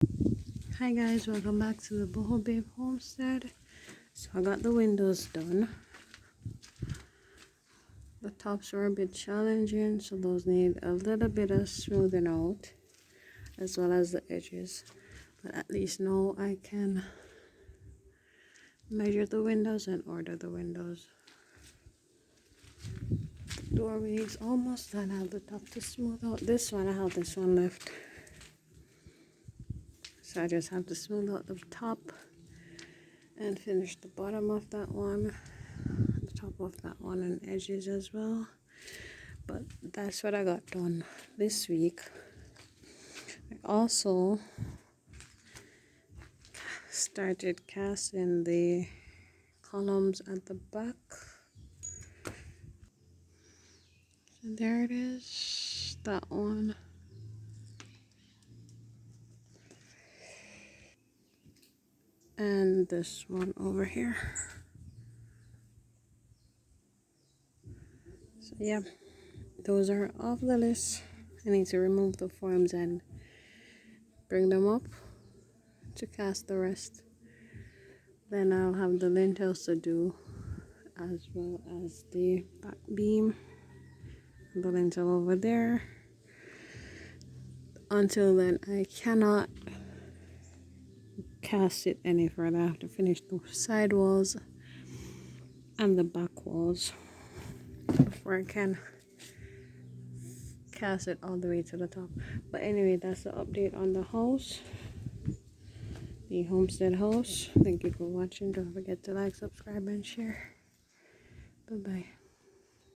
Hi guys, welcome back to the Boho Babe Homestead. So I got the windows done. The tops were a bit challenging, so those need a little bit of smoothing out, as well as the edges. But at least now I can measure the windows and order the windows. The doorway is almost done. I have the top to smooth out. This one, I have this one left. So I just have to smooth out the top and finish the bottom of that one, the top of that one, and edges as well. But that's what I got done this week. I also started casting the columns at the back. So there it is, that one. And this one over here. So yeah, those are off the list. I need to remove the forms and bring them up to cast the rest. Then I'll have the lintels to do, as well as the back beam, the lintel over there. Until then, I cannot cast it any further. I have to finish the side walls and the back walls before I can cast it all the way to the top. But anyway, that's the update on the house, the homestead house. Thank you for watching. Don't forget to like, subscribe, and share. Bye bye.